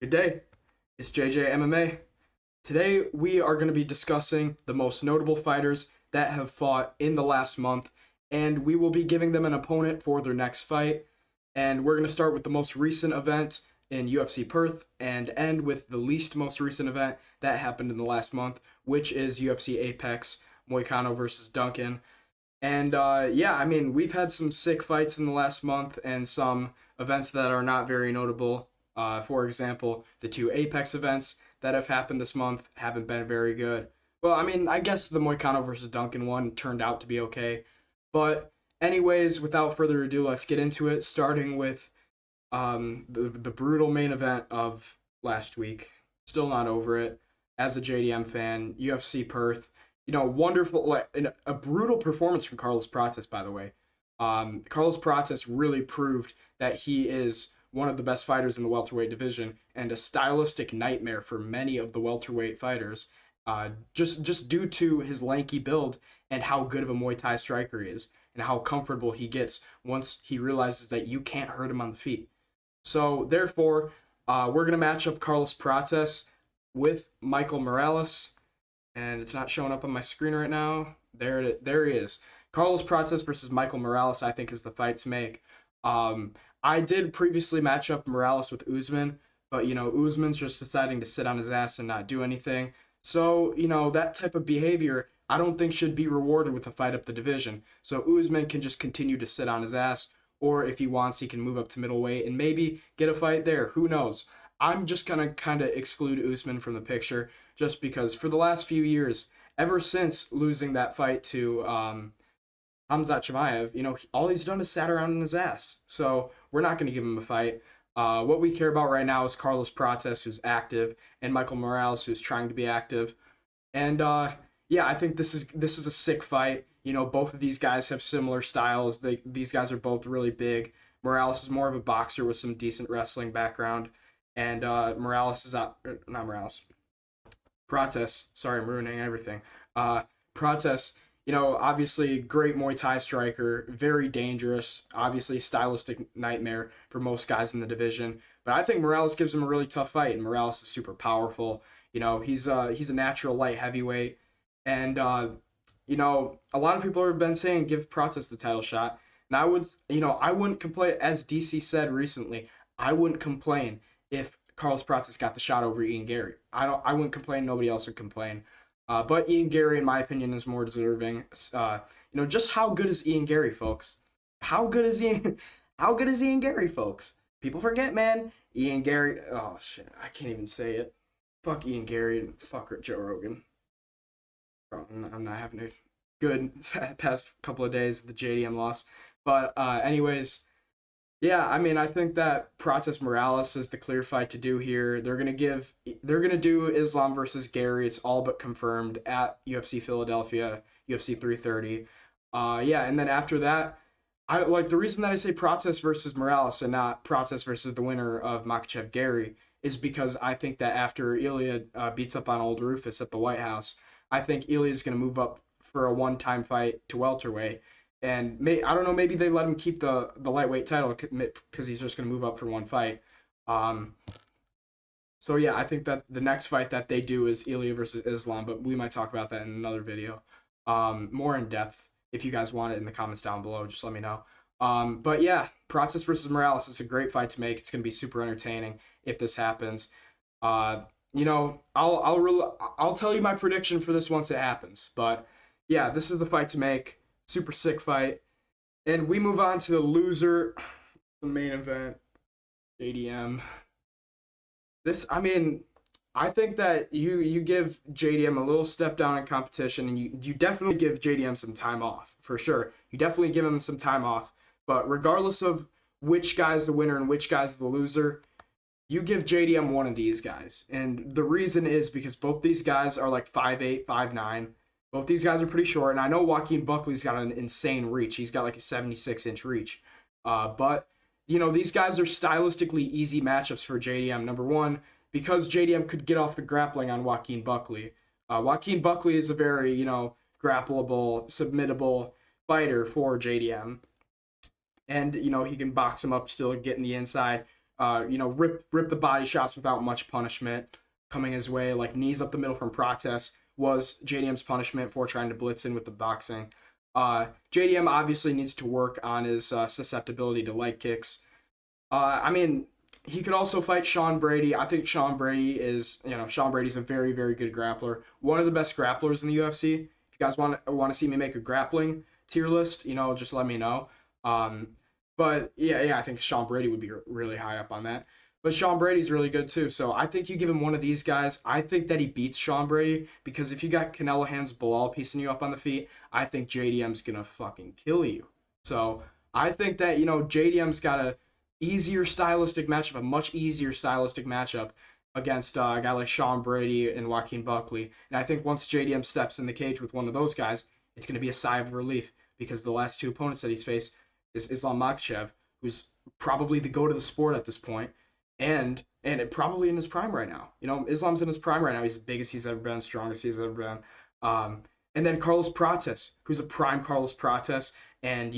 Good day. It's JJ MMA. Today we are going to be discussing the most notable fighters that have fought in the last month, and we will be giving them an opponent for their next fight. And we're going to start with the most recent event in UFC Perth and end with the least most recent event that happened in the last month, which is UFC Apex Moicano versus Duncan. And yeah, I mean, we've had some sick fights in the last month and some events that are not very notable. For example, the two Apex events that have happened this month haven't been very good. Well, I mean, I guess the Moicano versus Duncan one turned out to be okay. But, anyways, without further ado, let's get into it, starting with the brutal main event of last week. Still not over it. As a JDM fan, UFC Perth, wonderful, like a brutal performance from Carlos Prates, by the way. Carlos Prates really proved that he is one of the best fighters in the welterweight division and a stylistic nightmare for many of the welterweight fighters. Just due to his lanky build and how good of a Muay Thai striker he is, and how comfortable he gets once he realizes that you can't hurt him on the feet. So therefore, we're gonna match up Carlos Prates with Michael Morales, and it's not showing up on my screen right now. There he is. Carlos Prates versus Michael Morales, I think, is the fight to make. I did previously match up Morales with Usman, but Usman's just deciding to sit on his ass and not do anything. So that type of behavior, I don't think should be rewarded with a fight up the division. So Usman can just continue to sit on his ass, or if he wants, he can move up to middleweight and maybe get a fight there. Who knows? I'm just gonna kind of exclude Usman from the picture just because for the last few years, ever since losing that fight to Hamzat Chimaev, all he's done is sat around in his ass. So we're not going to give him a fight. What we care about right now is Carlos Prates, who's active, and Michael Morales, who's trying to be active. And yeah, I think this is a sick fight. Both of these guys have similar styles. These guys are both really big. Morales is more of a boxer with some decent wrestling background, and Morales is not Morales. Prates. Sorry, I'm ruining everything. Prates, obviously great Muay Thai striker, very dangerous, obviously stylistic nightmare for most guys in the division. But I think Morales gives him a really tough fight, and Morales is super powerful. He's a natural light heavyweight, and a lot of people have been saying give Prates the title shot, and I wouldn't complain, as DC said recently, I wouldn't complain if Carlos Prates got the shot over Ian Gary. I wouldn't complain. Nobody else would complain. But Ian Gary, in my opinion, is more deserving. Just how good is Ian Gary, folks? How good is Ian? How good is Ian Gary, folks? People forget, man. Ian Gary. Oh shit, I can't even say it. Fuck Ian Gary and fuck Joe Rogan. I'm not having a good past couple of days with the JDM loss. But anyways, yeah, I mean, I think that Prates Morales is the clear fight to do here. They're gonna do Islam versus Gary. It's all but confirmed at UFC Philadelphia, UFC 330. Yeah, and then after that, I like the reason that I say Prates versus Morales and not Prates versus the winner of Makhachev Gary is because I think that after Ilya beats up on old Rufus at the White House, I think Ilya is gonna move up for a one-time fight to welterweight and I don't know, maybe they let him keep the lightweight title because he's just going to move up for one fight. Um, so yeah, I think that the next fight that they do is Ilya versus Islam, but we might talk about that in another video, more in depth. If you guys want it in the comments down below, just let me know. But yeah, Prates versus Morales is a great fight to make. It's going to be super entertaining if this happens. I'll tell you my prediction for this once it happens. But yeah, this is the fight to make. Super sick fight. And we move on to the loser, the main event, JDM. I mean, I think that you give JDM a little step down in competition, and you definitely give JDM some time off, for sure. You definitely give him some time off. But regardless of which guy's the winner and which guy's the loser, you give JDM one of these guys. And the reason is because both these guys are like 5'8", 5'9". Both these guys are pretty short, and I know Joaquin Buckley's got an insane reach. He's got like a 76-inch reach. But, these guys are stylistically easy matchups for JDM. Number one, because JDM could get off the grappling on Joaquin Buckley. Joaquin Buckley is a very, grappleable, submittable fighter for JDM. And, he can box him up still, get in the inside. rip the body shots without much punishment coming his way, like knees up the middle from Process was JDM's punishment for trying to blitz in with the boxing. JDM obviously needs to work on his susceptibility to leg kicks. I mean, he could also fight Sean Brady. I think Sean Brady's a very, very good grappler. One of the best grapplers in the UFC. If you guys want to see me make a grappling tier list, just let me know. Um, but yeah, I think Sean Brady would be really high up on that. But Sean Brady's really good too. So I think you give him one of these guys. I think that he beats Sean Brady because if you got Canelo Hands Bilal piecing you up on the feet, I think JDM's gonna fucking kill you. So I think that JDM's got a much easier stylistic matchup against a guy like Sean Brady and Joaquin Buckley. And I think once JDM steps in the cage with one of those guys, it's going to be a sigh of relief because the last two opponents that he's faced is Islam Makhachev, who's probably the goat of the sport at this point, and it probably in his prime right now. Islam's in his prime right now. He's the biggest he's ever been, strongest he's ever been. And then Carlos Prates, who's a prime Carlos Prates, and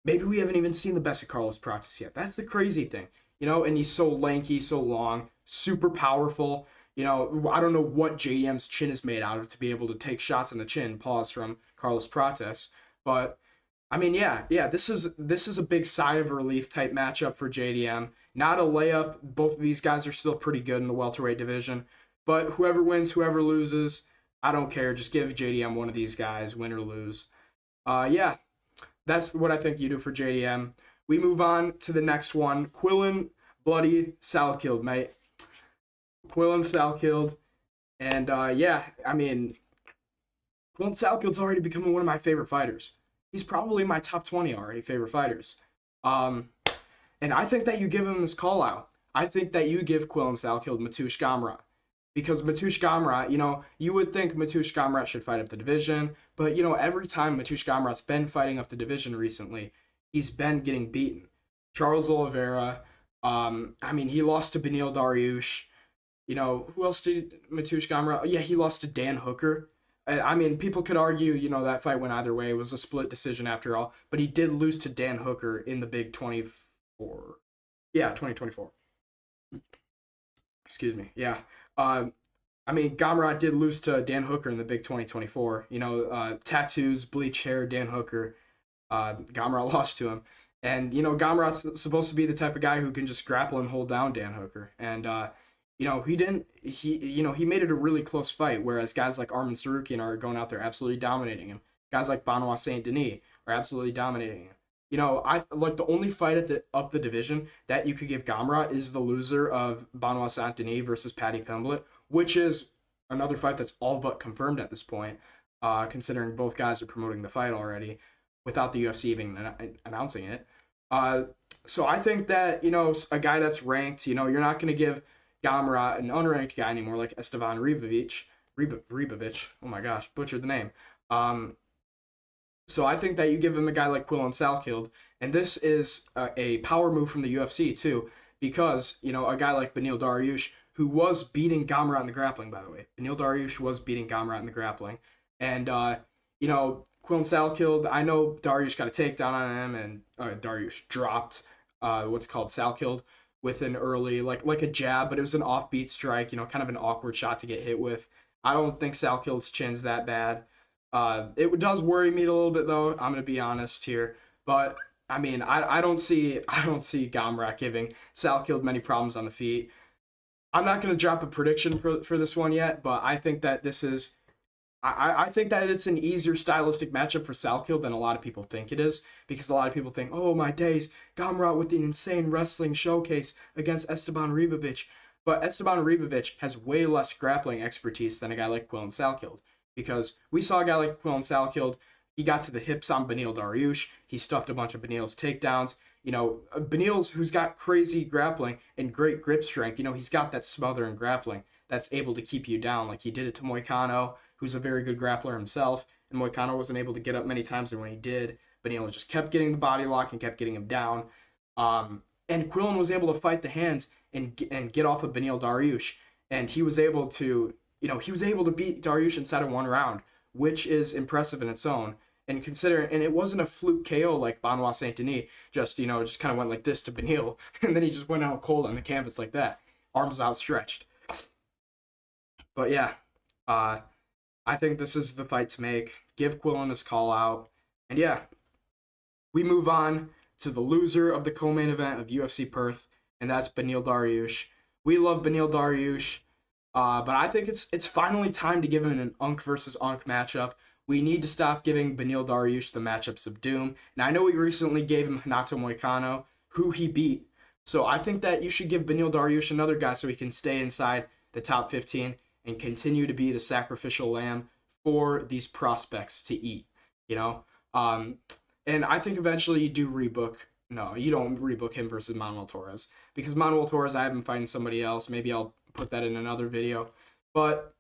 maybe we haven't even seen the best of Carlos Prates yet. That's the crazy thing, and he's so lanky, so long, super powerful. I don't know what JDM's chin is made out of to be able to take shots in the chin, pause from Carlos Prates. But I mean, yeah, this is a big sigh of relief type matchup for JDM. Not a layup. Both of these guys are still pretty good in the welterweight division. But whoever wins, whoever loses, I don't care. Just give JDM one of these guys, win or lose. Yeah, that's what I think you do for JDM. We move on to the next one. Quillen Bloody Salkilled, mate. Quillen Salkilled. And yeah, I mean, Quillen Salkilled's already becoming one of my favorite fighters. He's probably in my top 20 already favorite fighters. And I think that you give him this call out. I think that you give Quillen Salkilled Mateusz Gamrot. Because Mateusz Gamrot, you would think Mateusz Gamrot should fight up the division, but every time Mateusz Gamrot's been fighting up the division recently, he's been getting beaten. Charles Oliveira, I mean, he lost to Beneil Dariush. Who else did Mateusz Gamrot? Yeah, he lost to Dan Hooker. I mean, people could argue, that fight went either way. It was a split decision after all, but he did lose to Dan Hooker in the big 24. Yeah, 2024. Excuse me. Yeah. I mean, Gamrot did lose to Dan Hooker in the big 2024. Tattoos, bleach hair, Dan Hooker. Gamrot lost to him. And, Gamrot's supposed to be the type of guy who can just grapple and hold down Dan Hooker. And, he didn't, he made it a really close fight, whereas guys like Arman Sarukian are going out there absolutely dominating him. Guys like Benoit Saint Denis are absolutely dominating him. I like the only fight up the division that you could give Gamrot is the loser of Benoit Saint Denis versus Paddy Pimblett, which is another fight that's all but confirmed at this point, considering both guys are promoting the fight already without the UFC even announcing it. So I think that a guy that's ranked, you're not going to give Gamrot an unranked guy anymore like Esteban Ribovic. Oh my gosh, butchered the name. So I think that you give him a guy like Quillen Salkilled, and this is a power move from the UFC too, because a guy like Beneil Dariush, who was beating Gamrot in the grappling, by the way. Beneil Dariush was beating Gamrot in the grappling, and Quillen Salkilled, I know Dariush got a takedown on him, and Dariush dropped what's called Salkilled with an early like a jab, but it was an offbeat strike, kind of an awkward shot to get hit with. I don't think Salkilled's chin's that bad. It does worry me a little bit though. I'm gonna be honest here, but I mean, I don't see Gamrot giving Salkilled many problems on the feet. I'm not gonna drop a prediction for this one yet, but I think that this is. I think that it's an easier stylistic matchup for Salkilled than a lot of people think it is, because a lot of people think, oh my days, Gamrot with an insane wrestling showcase against Esteban Ribovic. But Esteban Ribovic has way less grappling expertise than a guy like Quillen Salkilled, because we saw a guy like Quillen Salkilled, he got to the hips on Beneil Dariush, he stuffed a bunch of Beneil's takedowns. Beneil's, who's got crazy grappling and great grip strength, he's got that smothering grappling that's able to keep you down, like he did it to Moicano, who's a very good grappler himself, and Moicano wasn't able to get up many times, and when he did, Beneil just kept getting the body lock and kept getting him down. And Quillen was able to fight the hands and get off of Beneil Dariush, and he was able to beat Dariush inside of one round, which is impressive in its own. And it wasn't a fluke KO like Benoit Saint Denis, just kind of went like this to Beneil, and then he just went out cold on the canvas like that, arms outstretched. But yeah, uh, I think this is the fight to make. Give Quillen his call out, and yeah, we move on to the loser of the co-main event of UFC Perth, and that's Beneil Dariush. We love Beneil Dariush, but I think it's finally time to give him an Unk versus Unk matchup. We need to stop giving Beneil Dariush the matchups of doom. Now I know we recently gave him Renato Moicano, who he beat. So I think that you should give Beneil Dariush another guy so he can stay inside the top 15 and continue to be the sacrificial lamb for these prospects to eat. You know, um, and I think eventually you do rebook. No, you don't rebook him versus Manuel Torres because Manuel Torres, I have him fighting somebody else. Maybe I'll put that in another video. But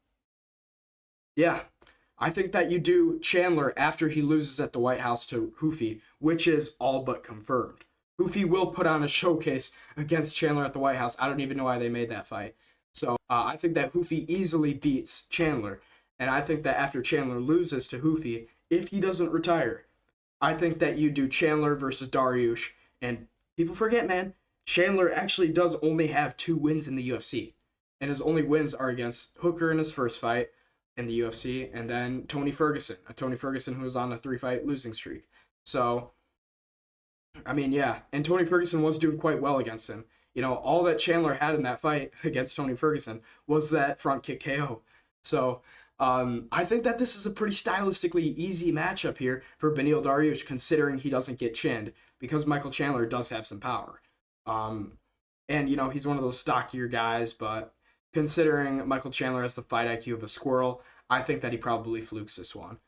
yeah, I think that you do Chandler after he loses at the White House to Hoofy, which is all but confirmed. Hoofy will put on a showcase against Chandler at the White House. I don't even know why they made that fight. So I think that Hoofy easily beats Chandler. And I think that after Chandler loses to Hoofy, if he doesn't retire, I think that you do Chandler versus Dariush. And people forget, man, Chandler actually does only have 2 wins in the UFC. And his only wins are against Hooker in his first fight in the UFC, and then Tony Ferguson who was on a 3-fight losing streak. So, I mean, yeah, and Tony Ferguson was doing quite well against him. All that Chandler had in that fight against Tony Ferguson was that front kick KO. So, I think that this is a pretty stylistically easy matchup here for Beneil Dariush, considering he doesn't get chinned, because Michael Chandler does have some power. And, he's one of those stockier guys, but considering Michael Chandler has the fight IQ of a squirrel, I think that he probably flukes this one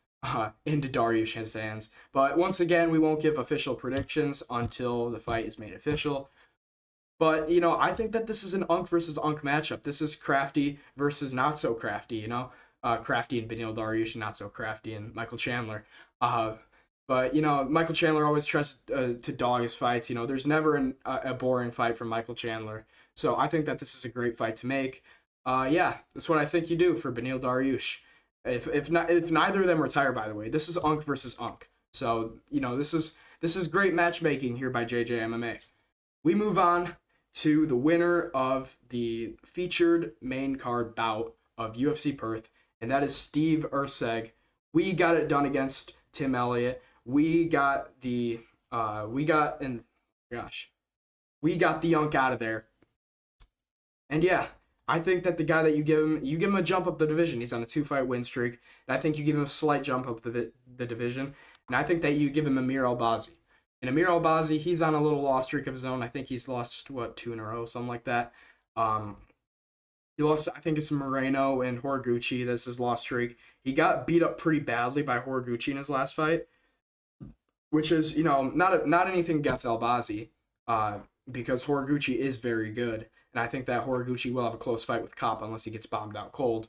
into Dariush's hands. But once again, we won't give official predictions until the fight is made official. But, I think that this is an Unk versus Unk matchup. This is crafty versus not so crafty, crafty and Beneil Dariush, and not so crafty and Michael Chandler. But, Michael Chandler always tries to dog his fights. There's never a boring fight from Michael Chandler. So I think that this is a great fight to make. Yeah, that's what I think you do for Beneil Dariush. If neither of them retire, by the way, this is Unk versus Unk. So this is great matchmaking here by JJ MMA. We move on to the winner of the featured main card bout of UFC Perth, and that is Steve Erceg. We got it done against Tim Elliott. We got the Unk out of there. And yeah, I think that the guy that you give him a jump up the division. He's on a 2-fight win streak. And I think you give him a slight jump up the division. And I think that you give him Amir Albazi. And Amir Albazi, he's on a little loss streak of his own. I think he's lost, 2 in a row, something like that. He lost, I think it's Moreno and Horiguchi. That's his loss streak. He got beat up pretty badly by Horiguchi in his last fight, which is, not anything against Albazi, because Horiguchi is very good. And I think that Horiguchi will have a close fight with Kopp unless he gets bombed out cold.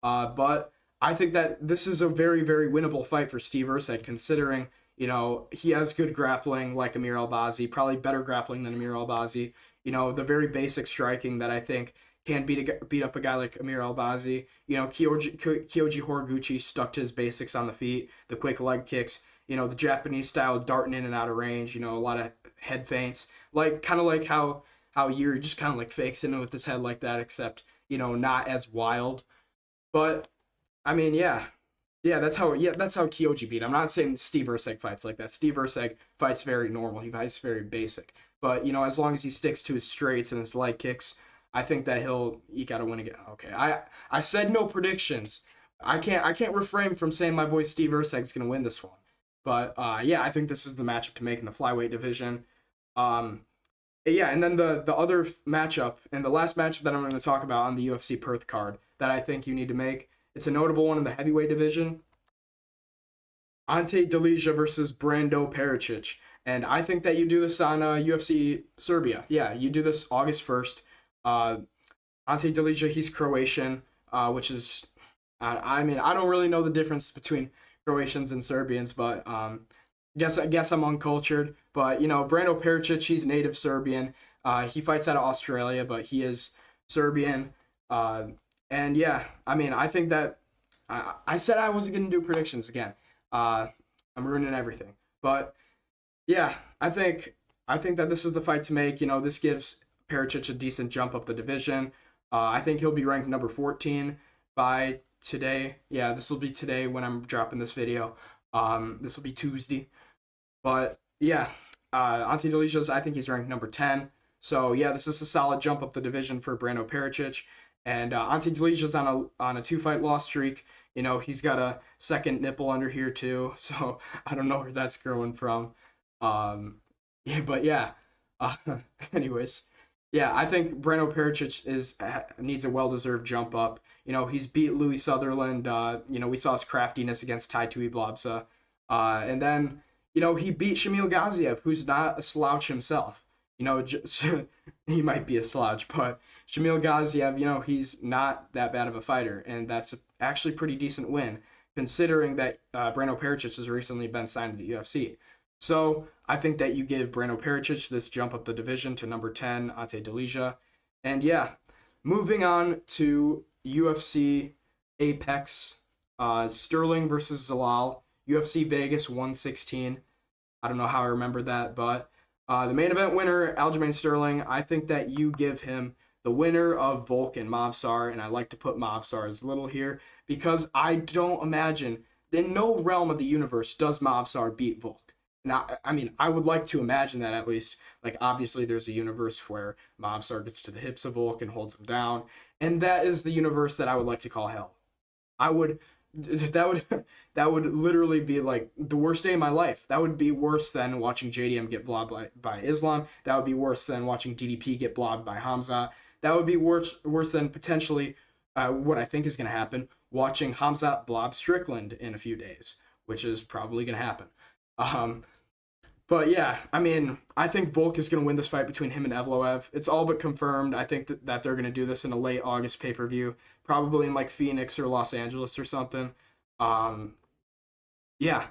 But I think that this is a very, very winnable fight for Steve Erceg, considering, he has good grappling like Amir Albazi, probably better grappling than Amir Albazi. The very basic striking that I think can beat up a guy like Amir Albazi. Kyoji Horiguchi stuck to his basics on the feet, the quick leg kicks, the Japanese style darting in and out of range, a lot of head feints, kind of like how Yuri just kind of like fakes in with his head like that, except, not as wild. But, I mean, yeah, that's how Kyoji beat. I'm not saying Steve Erceg fights like that. Steve Erceg fights very normal. He fights very basic. But, as long as he sticks to his straights and his leg kicks, I think that he'll eke out a win again. Okay, I said no predictions. I can't refrain from saying my boy Steve Erceg's gonna win this one. But yeah, I think this is the matchup to make in the flyweight division. Yeah, and then the other matchup, and the last matchup that I'm going to talk about on the UFC Perth card that I think you need to make, it's a notable one in the heavyweight division. Ante Delija versus Brando Pericic. And I think that you do this on UFC Serbia. Yeah, you do this August 1st. Ante Delija, he's Croatian, which is, I mean, I don't really know the difference between Croatians and Serbians, but I guess I'm uncultured. But, Brando Pericic, he's native Serbian. He fights out of Australia, but he is Serbian. And yeah, I mean, I think that I said I wasn't going to do predictions again. I'm ruining everything. But yeah, I think that this is the fight to make. You know, this gives Pericic a decent jump up the division. I think he'll be ranked number 14 by today. Yeah, this will be today when I'm dropping this video. This will be Tuesday. But yeah, Ante Delicia's, I think he's ranked number 10. So yeah, this is a solid jump up the division for Brando Pericic. And Ante Delicia's on a 2 fight loss streak. You know, he's got a second nipple under here too. So I don't know where that's growing from. Um, yeah, but yeah. Uh, anyways, yeah, I think Brando Pericic needs a well-deserved jump up. You know, he's beat Louis Sutherland. You know, we saw his craftiness against Tai Tuivasa. And then you know, he beat Shamil Gaziev, who's not a slouch himself. You know, just, he might be a slouch, but Shamil Gaziev, you know, he's not that bad of a fighter, and that's actually a pretty decent win, considering that Brando Pericic has recently been signed to the UFC. So I think that you give Brando Pericic this jump up the division to number 10, Ante Delija. And yeah, moving on to UFC Apex, Sterling versus Zalal, UFC Vegas 116. I don't know how I remember that, but the main event winner, Aljamain Sterling, I think that you give him the winner of Volk and Mavsar, and I like to put Mavsar as little here because I don't imagine, in no realm of the universe does Mavsar beat Volk. And I mean, I would like to imagine that at least. Like, obviously, there's a universe where Mavsar gets to the hips of Volk and holds him down, and that is the universe that I would like to call hell. I would that would that would literally be like the worst day of my life. That would be worse than watching JDM get blobbed by Islam. That would be worse than watching DDP get blobbed by Hamza. That would be worse than potentially what I think is going to happen, watching Hamza blob Strickland in a few days, which is probably going to happen. Um, but yeah, I mean, I think Volk is going to win this fight between him and Evloev. It's all but confirmed. I think that they're going to do this in a late August pay per view, probably in like Phoenix or Los Angeles or something. Um, yeah,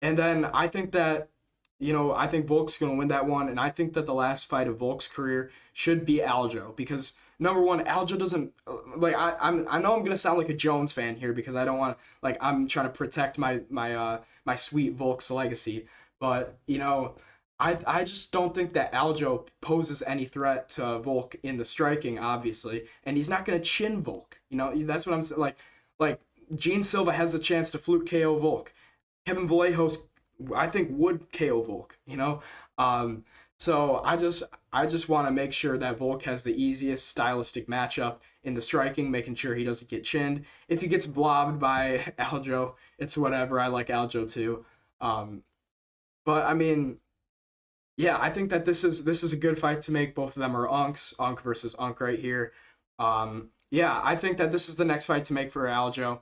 and then I think that you know I think Volk's going to win that one, and I think that the last fight of Volk's career should be Aljo because number one, Aljo doesn't like I know I'm going to sound like a Jones fan here because I don't want like I'm trying to protect my sweet Volk's legacy. But you know, I just don't think that Aljo poses any threat to Volk in the striking, obviously, and he's not gonna chin Volk. You know, that's what I'm saying. Like Gene Silva has a chance to fluke KO Volk. Kevin Vallejos, I think, would KO Volk. You know, um, so I just want to make sure that Volk has the easiest stylistic matchup in the striking, making sure he doesn't get chinned. If he gets blobbed by Aljo, it's whatever. I like Aljo too. Um, but I mean, yeah, I think that this is a good fight to make. Both of them are Unks, Unk versus Unk right here. Yeah, I think that this is the next fight to make for Aljo.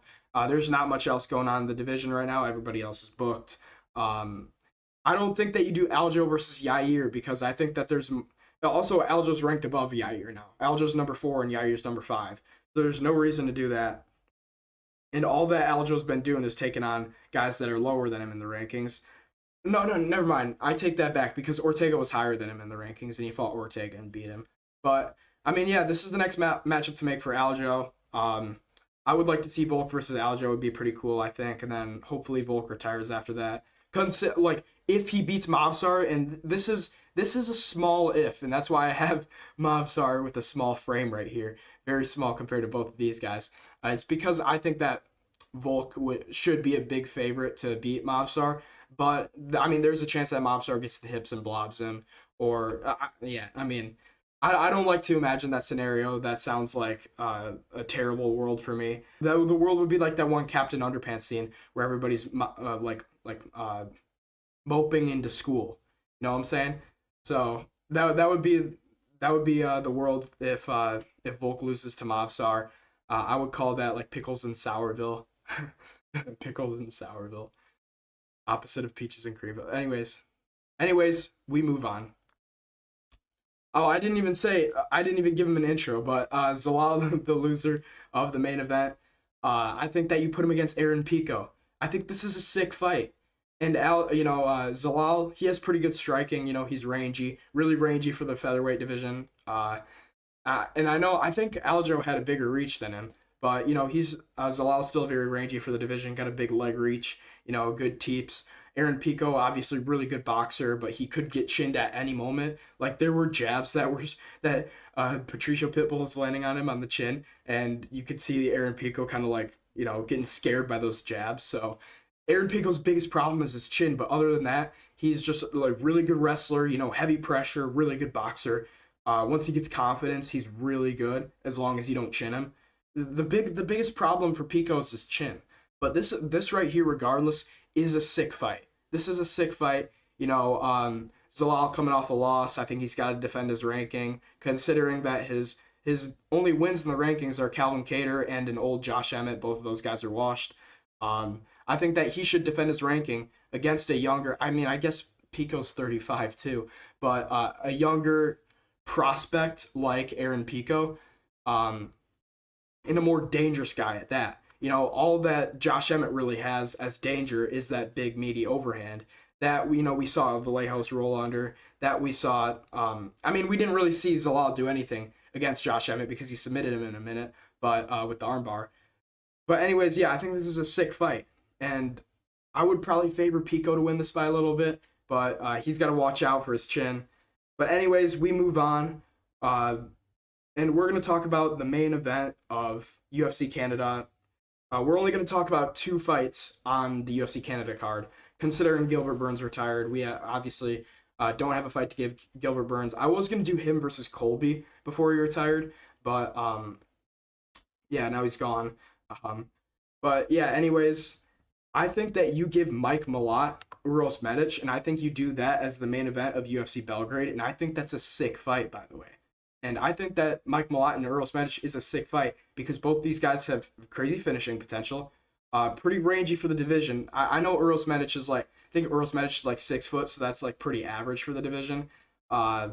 There's not much else going on in the division right now. Everybody else is booked. Um, I don't think that you do Aljo versus Yair because I think that there's also Aljo's ranked above Yair now. Aljo's number 4 and Yair's number 5. So there's no reason to do that. And all that Aljo's been doing is taking on guys that are lower than him in the rankings. No, no, never mind. I take that back because Ortega was higher than him in the rankings, and he fought Ortega and beat him. But I mean, yeah, this is the next matchup to make for Aljo. I would like to see Volk versus Aljo. Would be pretty cool, I think, and then hopefully Volk retires after that. Like if he beats Mavsar, and this is a small if, and that's why I have Mavsar with a small frame right here, very small compared to both of these guys. It's because I think that Volk should be a big favorite to beat Mavsar. But I mean, there's a chance that Mobstar gets the hips and blobs him, or yeah. I mean, I don't like to imagine that scenario. That sounds like a terrible world for me. The world would be like that one Captain Underpants scene where everybody's moping into school. You know what I'm saying? So that would be the world if Volk loses to Mobstar. I would call that like pickles in Sourville. Pickles in Sourville, opposite of peaches and cream. Anyways, we move on. Oh, I didn't even give him an intro, but Zalal, the loser of the main event, I think that you put him against Aaron Pico. I think this is a sick fight. And Zalal, he has pretty good striking. You know, he's rangy, really rangy for the featherweight division. And I think Aljo had a bigger reach than him, but you know Zalal's still very rangy for the division. Got a big leg reach, you know, good teeps, Aaron Pico, obviously really good boxer, but he could get chinned at any moment. Like there were jabs that Patricio Pitbull was landing on him on the chin, and you could see Aaron Pico kind of like getting scared by those jabs. So Aaron Pico's biggest problem is his chin, but other than that, he's just like really good wrestler. Heavy pressure, really good boxer. Once he gets confidence, he's really good as long as you don't chin him. The biggest problem for Pico is his chin. But this right here, regardless, is a sick fight. This is a sick fight. Zalal coming off a loss. I think he's got to defend his ranking, considering that his only wins in the rankings are Calvin Kattar and an old Josh Emmett. Both of those guys are washed. I think that he should defend his ranking against a younger. I mean, I guess Pico's 35 too, but a younger prospect like Aaron Pico, um, and a more dangerous guy at that. All that Josh Emmett really has as danger is that big meaty overhand that we saw Vallejos roll under. That we saw. I mean, we didn't really see Zalal do anything against Josh Emmett because he submitted him in a minute, but with the armbar. But anyways, yeah, I think this is a sick fight, and I would probably favor Pico to win this fight a little bit, but he's got to watch out for his chin. But anyways, we move on. And we're going to talk about the main event of UFC Canada. We're only going to talk about 2 fights on the UFC Canada card. Considering Gilbert Burns retired, we obviously don't have a fight to give Gilbert Burns. I was going to do him versus Colby before he retired, but yeah, now he's gone. Um, but yeah, anyways, I think that you give Mike Malott Uros Medic, and I think you do that as the main event of UFC Belgrade, and I think that's a sick fight, by the way. And I think that Mike Malott and Uros Medic is a sick fight because both these guys have crazy finishing potential. Pretty rangy for the division. I know Uros Medic is like, I think Uros Medic is like 6 foot, so that's like pretty average for the division. Uh,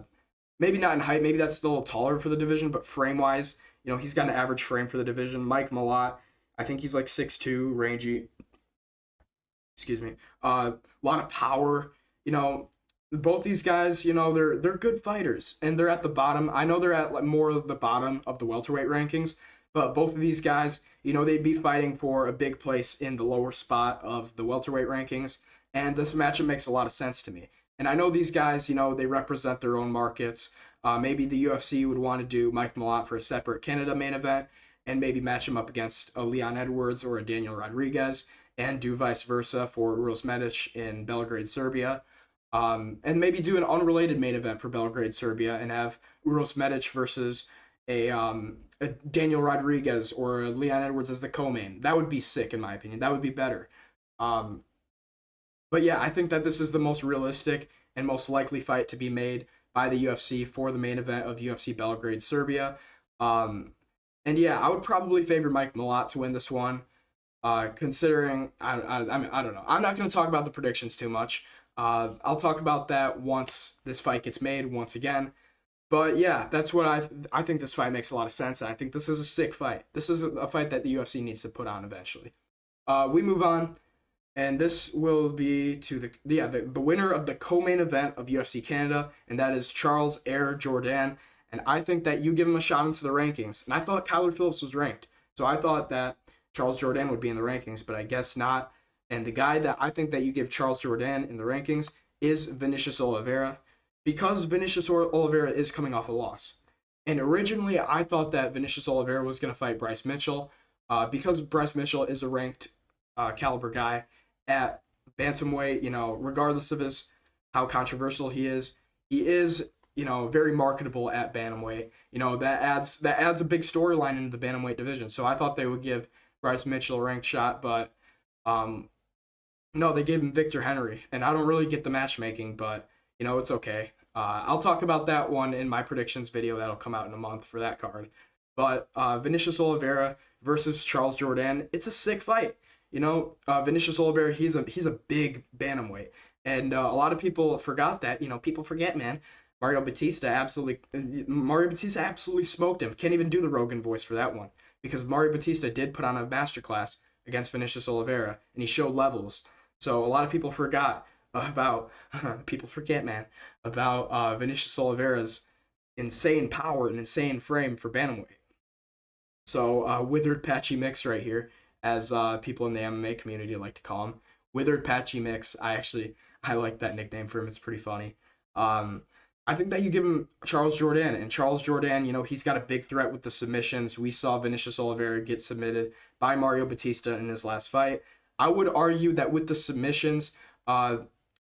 Maybe not in height, maybe that's still a little taller for the division, but frame wise, he's got an average frame for the division. Mike Malott, I think he's like 6'2", rangy. Excuse me. A lot of power. Both these guys, they're good fighters, and they're at the bottom. I know they're at like more of the bottom of the welterweight rankings, but both of these guys, they'd be fighting for a big place in the lower spot of the welterweight rankings, and this matchup makes a lot of sense to me. And I know these guys, they represent their own markets. Maybe the UFC would want to do Mike Malott for a separate Canada main event, and maybe match him up against a Leon Edwards or a Daniel Rodriguez, and do vice versa for Uros Medic in Belgrade, Serbia. And maybe do an unrelated main event for Belgrade, Serbia, and have Uros Medic versus a Daniel Rodriguez or a Leon Edwards as the co-main. That would be sick, in my opinion. That would be better. Um, but yeah, I think that this is the most realistic and most likely fight to be made by the UFC for the main event of UFC Belgrade, Serbia. Um, and yeah, I would probably favor Mike Malott to win this one. Considering I mean, I don't know. I'm not going to talk about the predictions too much. I'll talk about that once this fight gets made once again. But yeah, that's what I think this fight makes a lot of sense. And I think this is a sick fight. This is a fight that the UFC needs to put on eventually. We move on, and this will be to the winner of the co-main event of UFC Canada, and that is Charles Air Jordan. And I think that you give him a shot into the rankings. And I thought Kyler Phillips was ranked, so I thought that Charles Jordan would be in the rankings, but I guess not. And the guy that I think that you give Charles Jordan in the rankings is Vinicius Oliveira, because Vinicius Oliveira is coming off a loss. And originally, I thought that Vinicius Oliveira was going to fight Bryce Mitchell, because Bryce Mitchell is a ranked caliber guy at bantamweight. Regardless of how controversial he is very marketable at bantamweight. That adds a big storyline into the bantamweight division. So I thought they would give Bryce Mitchell a ranked shot, but no, they gave him Victor Henry, and I don't really get the matchmaking, but it's okay. I'll talk about that one in my predictions video that'll come out in a month for that card. But Vinicius Oliveira versus Charles Jordan, it's a sick fight. Vinicius Oliveira, he's a big bantamweight, and a lot of people forgot that. People forget, man. Mario Batista absolutely smoked him. Can't even do the Rogan voice for that one because Mario Batista did put on a masterclass against Vinicius Oliveira, and he showed levels. So a lot of people forgot about people forget, man, about Vinicius Oliveira's insane power and insane frame for bantamweight. So withered patchy mix right here, as people in the MMA community like to call him. Withered Patchy Mix. I like that nickname for him. It's pretty funny. Um, I think that you give him Charles Jourdain, and Charles Jourdain, he's got a big threat with the submissions. We saw Vinicius Oliveira get submitted by Mario Batista in his last fight. I would argue that with the submissions, uh,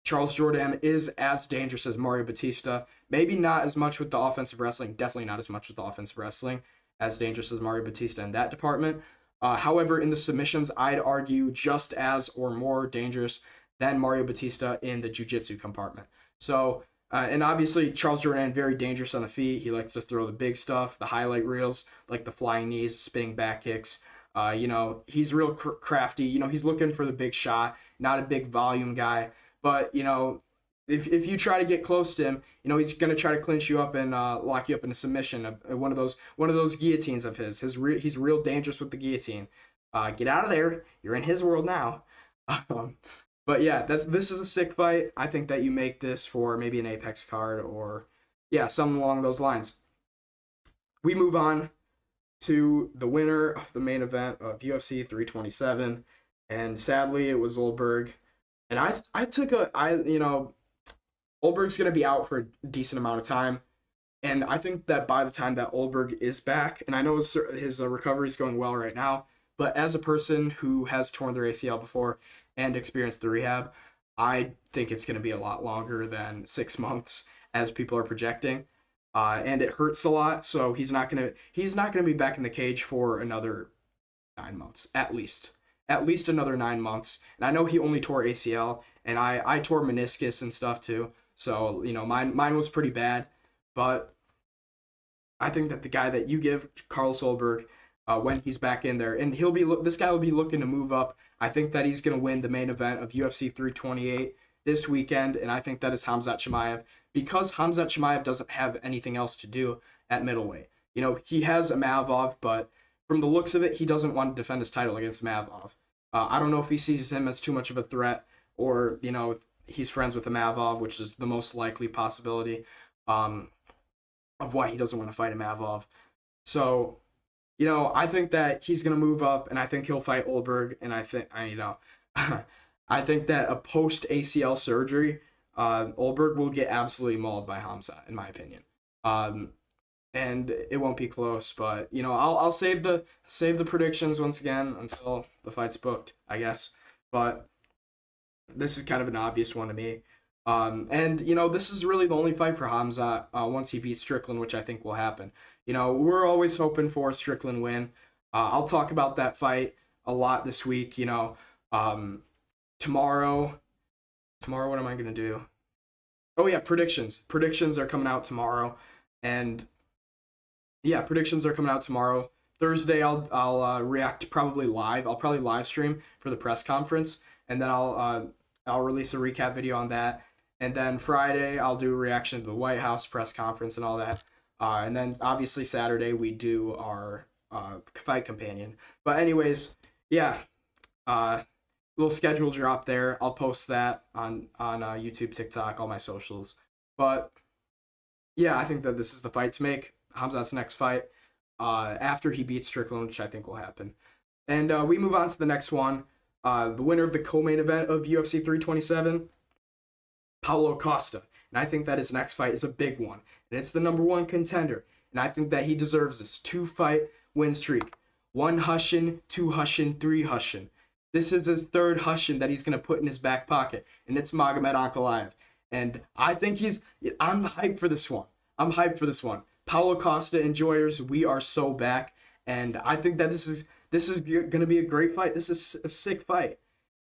Charles Jourdain is as dangerous as Mario Batista. Maybe not as much with the offensive wrestling. Definitely not as much with the offensive wrestling. As dangerous as Mario Batista in that department. However, in the submissions, I'd argue just as or more dangerous than Mario Batista in the jiu-jitsu compartment. So, and obviously Charles Jourdain very dangerous on the feet. He likes to throw the big stuff, the highlight reels, like the flying knees, spinning back kicks. He's real crafty. He's looking for the big shot, not a big volume guy. But if you try to get close to him, he's gonna try to clinch you up and lock you up in a submission, one of those guillotines of his. He's real dangerous with the guillotine. Get out of there. You're in his world now. Um, but yeah, this is a sick fight. I think that you make this for maybe an Apex card or yeah, something along those lines. We move on to the winner of the main event of UFC 327, and sadly it was Olberg. And I took a I you know Olberg's going to be out for a decent amount of time. And I think that by the time that Olberg is back, and I know his recovery is going well right now, but as a person who has torn their ACL before and experienced the rehab, I think it's going to be a lot longer than 6 months as people are projecting. And it hurts a lot, so he's not gonna be back in the cage for another 9 months at least another 9 months. And I know he only tore ACL, and I tore meniscus and stuff too. So mine was pretty bad, but I think that the guy that you give Carlos Solberg when he's back in there, and this guy will be looking to move up. I think that he's going to win the main event of UFC 328 this weekend, and I think that is Khamzat Chimaev because Khamzat Chimaev doesn't have anything else to do at middleweight. He has a Mavov, but from the looks of it, he doesn't want to defend his title against Mavov. I don't know if he sees him as too much of a threat, or he's friends with a Mavov, which is the most likely possibility um, of why he doesn't want to fight a Mavov. So I think that he's gonna move up, and I think he'll fight Olberg, and I think that a post ACL surgery, Olberg will get absolutely mauled by Hamza, in my opinion. Um, and it won't be close, but I'll save the predictions once again until the fight's booked, I guess. But this is kind of an obvious one to me. And this is really the only fight for Hamza once he beats Strickland, which I think will happen. We're always hoping for a Strickland win. I'll talk about that fight a lot this week. Um, tomorrow, what am I gonna do? Oh yeah, predictions. Predictions are coming out tomorrow, and yeah, predictions are coming out tomorrow. Thursday, I'll react probably live. I'll probably live stream for the press conference, and then I'll release a recap video on that. And then Friday, I'll do a reaction to the White House press conference and all that. And then obviously Saturday we do our fight companion. But anyways, yeah, little schedule drop there. I'll post that on YouTube, TikTok, all my socials. But yeah, I think that this is the fight to make. Hamzat's next fight after he beats Strickland, which I think will happen. And we move on to the next one. The winner of the co-main event of UFC 327, Paulo Costa. And I think that his next fight is a big one. And it's the #1 contender. And I think that he deserves this 2-fight win streak. 1 Hushin, 2 Hushin, 3 Hushin. This is his 3rd Hushin that he's going to put in his back pocket. And it's Magomed Ankalaev. And I think I'm hyped for this one. Paulo Costa enjoyers, we are so back. And I think that this is going to be a great fight. This is a sick fight.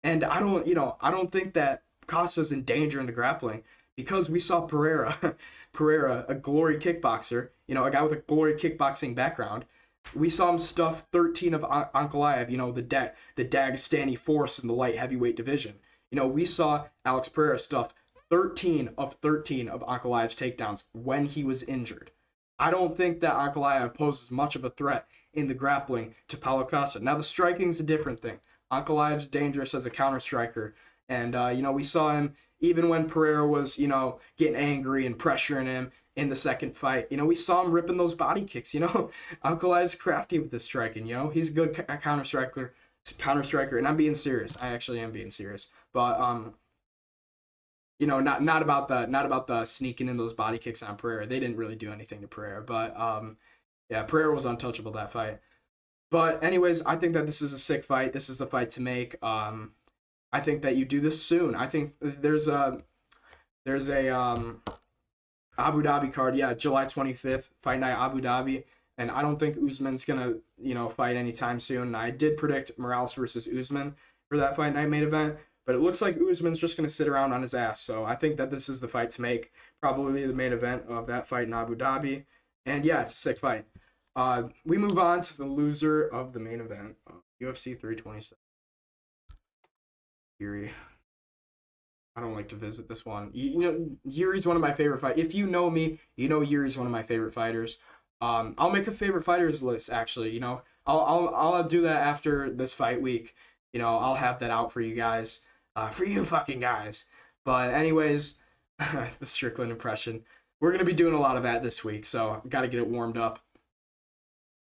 And I don't think that Costa's in danger in the grappling because we saw Pereira, a glory kickboxer, a guy with a glory kickboxing background. We saw him stuff 13 of Ankalaev, the Dagestani force in the light heavyweight division. We saw Alex Pereira stuff 13 of Ankalaev's takedowns when he was injured. I don't think that Ankalaev poses much of a threat in the grappling to Paulo Costa. Now, the striking's a different thing. Ankalaev's dangerous as a counter striker. And, we saw him even when Pereira was, getting angry and pressuring him in the second fight. We saw him ripping those body kicks. Ankalaev's crafty with his striking, he's a good counter striker. Counter Striker, and I'm being serious. I actually am being serious. But not about the sneaking in those body kicks on Pereira. They didn't really do anything to Pereira, but yeah, Pereira was untouchable that fight. But anyways, I think that this is a sick fight. This is the fight to make. I think that you do this soon. I think there's a Abu Dhabi card. Yeah, July 25th, Fight Night Abu Dhabi. And I don't think Usman's gonna, fight anytime soon. And I did predict Morales versus Usman for that Fight Night main event, but it looks like Usman's just gonna sit around on his ass. So I think that this is the fight to make, probably the main event of that fight in Abu Dhabi. And yeah, it's a sick fight. We move on to the loser of the main event, UFC 327. Yuri. I don't like to visit this one. Yuri's one of my favorite fighters. If you know me, you know Yuri's one of my favorite fighters. I'll make a favorite fighters list actually. I'll do that after this fight week. I'll have that out for you guys, for you fucking guys. But anyways, the Strickland impression. We're gonna be doing a lot of that this week, so gotta get it warmed up.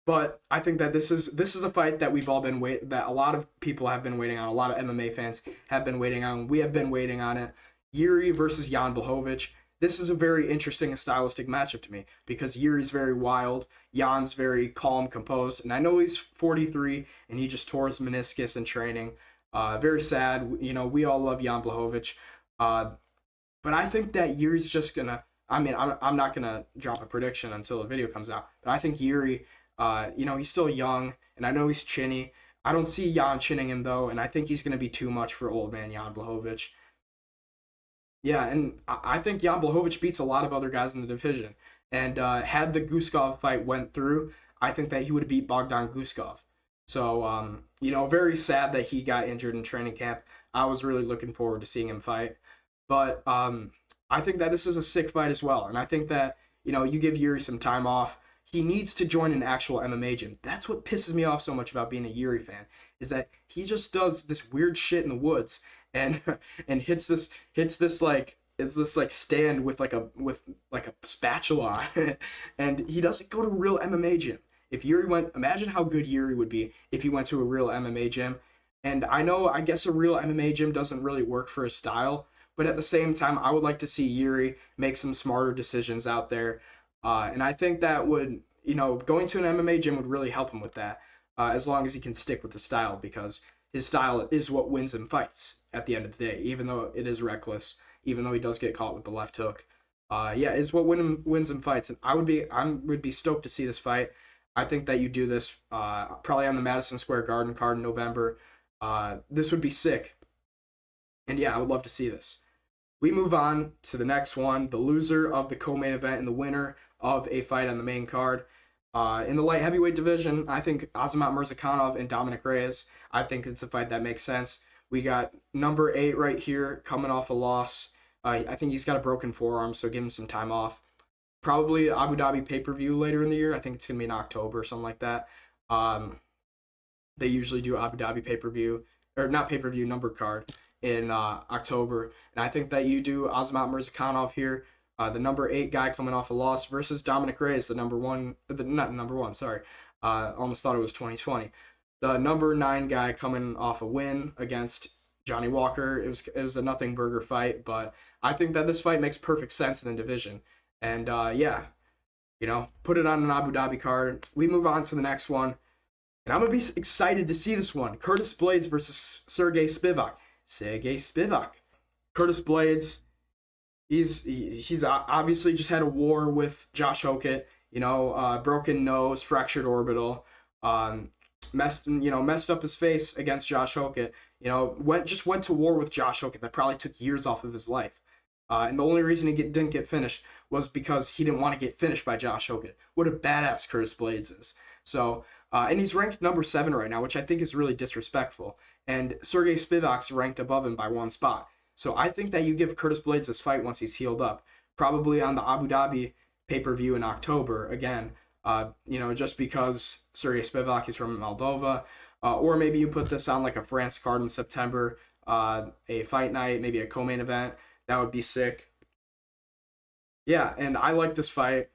But I think that this is a fight that we've all been that a lot of people have been waiting on. A lot of MMA fans have been waiting on. We have been waiting on it. Yuri versus Jan Blachowicz. This is a very interesting and stylistic matchup to me because Yuri's very wild, Jan's very calm, composed, and I know he's 43 and he just tore his meniscus in training. Very sad. We all love Jan Blachowicz. But I think that Yuri's just gonna. I mean, I'm not gonna drop a prediction until the video comes out. But I think Yuri, he's still young, and I know he's chinny. I don't see Jan chinning him though, and I think he's gonna be too much for old man Jan Blachowicz. Yeah, and I think Jan Blachowicz beats a lot of other guys in the division. And had the Guskov fight went through, I think that he would have beat Bogdan Guskov. So, very sad that he got injured in training camp. I was really looking forward to seeing him fight. But I think that this is a sick fight as well. And I think that, you give Yuri some time off. He needs to join an actual MMA gym. That's what pisses me off so much about being a Yuri fan, is that he just does this weird shit in the woods and and hits this like it's this like stand with like a spatula on it, and he doesn't go to a real MMA gym. If Yuri went, imagine how good Yuri would be if he went to a real MMA gym. And I guess a real MMA gym doesn't really work for his style, but at the same time, I would like to see Yuri make some smarter decisions out there. And I think that would, going to an MMA gym would really help him with that, as long as he can stick with the style, because his style is what wins him fights at the end of the day, even though it is reckless, even though he does get caught with the left hook. Yeah, is what wins him fights, and I would be stoked to see this fight. I think that you do this probably on the Madison Square Garden card in November. This would be sick, and yeah, I would love to see this. We move on to the next one, the loser of the co-main event and the winner of a fight on the main card. In the light heavyweight division, I think Azamat Murzakanov and Dominic Reyes. I think it's a fight that makes sense. We got number 8 right here coming off a loss. I think he's got a broken forearm, so give him some time off. Probably Abu Dhabi pay-per-view later in the year. I think it's going to be in October or something like that. They usually do Abu Dhabi pay-per-view, or not pay-per-view, number card in October. And I think that you do Azamat Murzakanov here, the number 8 guy coming off a loss, versus Dominic Reyes, the number 1, not number 1, sorry. Almost thought it was 2020. The number 9 guy coming off a win against Johnny Walker. It was a nothing burger fight, but I think that this fight makes perfect sense in the division. And yeah, put it on an Abu Dhabi card. We move on to the next one. And I'm going to be excited to see this one. Curtis Blades versus Sergey Spivak. Sergey Spivak. Curtis Blades, he's obviously just had a war with Josh Hokett. Broken nose, fractured orbital, messed up his face against Josh Hokett. Went to war with Josh Hokett. That probably took years off of his life. And the only reason he didn't get finished was because he didn't want to get finished by Josh Hokett. What a badass Curtis Blades is. So, and he's ranked number 7 right now, which I think is really disrespectful. And Sergey Spivak's ranked above him by 1 spot. So I think that you give Curtis Blades this fight once he's healed up, probably on the Abu Dhabi pay-per-view in October again. Just because Sergey Spivak is from Moldova, or maybe you put this on like a France card in September, a fight night, maybe a co-main event. That would be sick. Yeah, and I like this fight.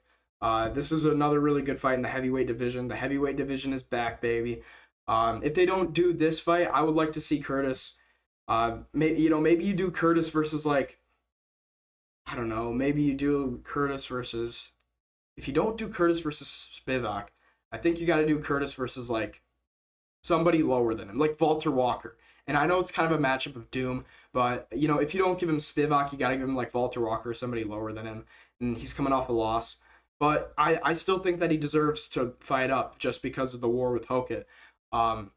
This is another really good fight in the heavyweight division. The heavyweight division is back, baby. If they don't do this fight, I would like to see Curtis. Maybe you do Curtis versus like, I don't know. Maybe you do Curtis versus. If you don't do Curtis versus Spivak, I think you got to do Curtis versus like somebody lower than him, like Walter Walker. And I know it's kind of a matchup of doom, but if you don't give him Spivak, you got to give him like Walter Walker, somebody lower than him, and he's coming off a loss. But I still think that he deserves to fight up just because of the war with Hokit. Um,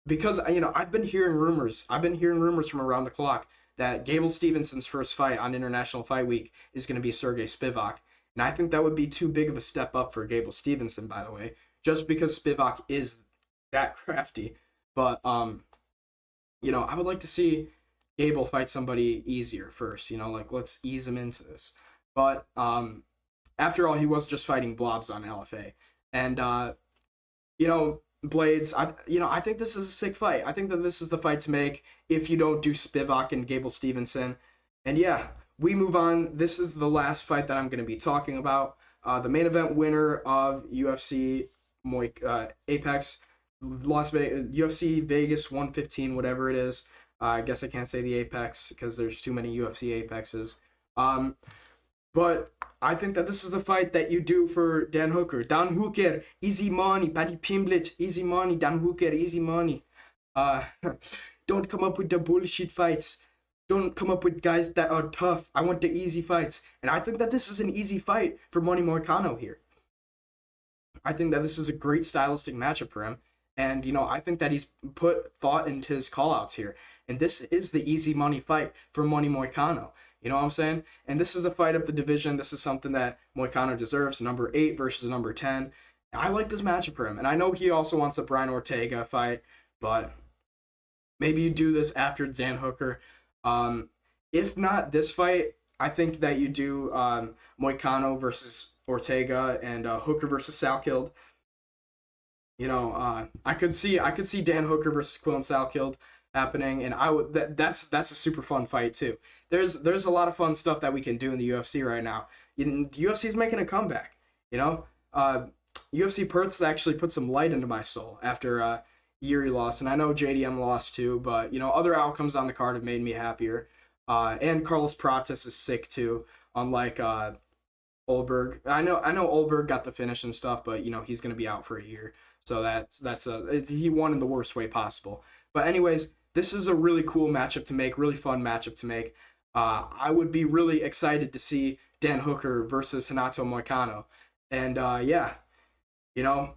because I've been hearing rumors. I've been hearing rumors from around the clock that Gable Stevenson's first fight on International Fight Week is going to be Sergey Spivak, and I think that would be too big of a step up for Gable Stevenson, by the way, just because Spivak is that crafty. But I would like to see Gable fight somebody easier first. Like let's ease him into this. But after all, he was just fighting blobs on LFA, and Blades. I think this is a sick fight. I think that this is the fight to make if you don't do Spivak and Gable Stevenson. And yeah, we move on. This is the last fight that I'm going to be talking about. The main event winner of UFC Apex Las Vegas UFC Vegas 115, whatever it is. I guess I can't say the Apex because there's too many UFC Apexes. Um, but I think that this is the fight that you do for Dan Hooker. Dan Hooker, easy money. Paddy Pimblett, easy money. Dan Hooker, easy money. Uh, don't come up with the bullshit fights. Don't come up with guys that are tough. I want the easy fights. And I think that this is an easy fight for Money Moicano here. I think that this is a great stylistic matchup for him. And, I think that he's put thought into his callouts here. And this is the easy money fight for Money Moicano. You know what I'm saying? And this is a fight of the division. This is something that Moicano deserves. Number 8 versus number 10. I like this matchup for him. And I know he also wants a Brian Ortega fight, but maybe you do this after Dan Hooker. If not this fight, I think that you do Moicano versus Ortega and Hooker versus Salkild. I could see Dan Hooker versus Quillen Salkild happening, and that's a super fun fight too. There's a lot of fun stuff that we can do in the UFC right now. The UFC is making a comeback. UFC Perth's actually put some light into my soul after Yuri lost, and I know JDM lost too, but other outcomes on the card have made me happier. And Carlos Prates is sick too, unlike Olberg. I know Olberg got the finish and stuff, but he's gonna be out for a year. So he won in the worst way possible. But anyways, this is a really cool matchup to make, really fun matchup to make. I would be really excited to see Dan Hooker versus Renato Moicano. And yeah,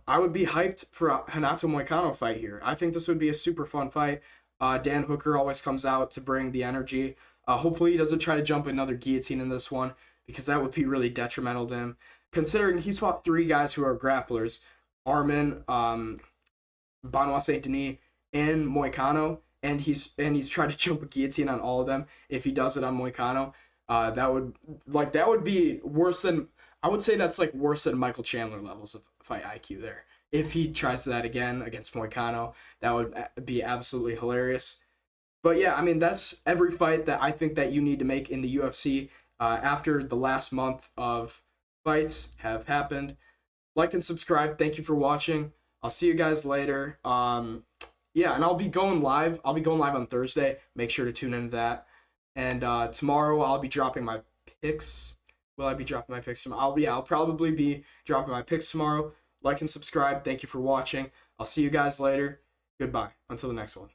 I would be hyped for a Renato Moicano fight here. I think this would be a super fun fight. Dan Hooker always comes out to bring the energy. Hopefully he doesn't try to jump another guillotine in this one, because that would be really detrimental to him, considering he's fought 3 guys who are grapplers. Armin, Benoit Saint Denis, and Moicano, and he's tried to jump a guillotine on all of them. If he does it on Moicano, that would be worse than, I would say that's like worse than Michael Chandler levels of fight IQ there. If he tries that again against Moicano, that would be absolutely hilarious. But yeah, I mean, that's every fight that I think that you need to make in the UFC after the last month of fights have happened. Like and subscribe. Thank you for watching. I'll see you guys later. Yeah, and I'll be going live. I'll be going live on Thursday. Make sure to tune into that. And tomorrow I'll be dropping my picks. Will I be dropping my picks tomorrow? I'll probably be dropping my picks tomorrow. Like and subscribe. Thank you for watching. I'll see you guys later. Goodbye. Until the next one.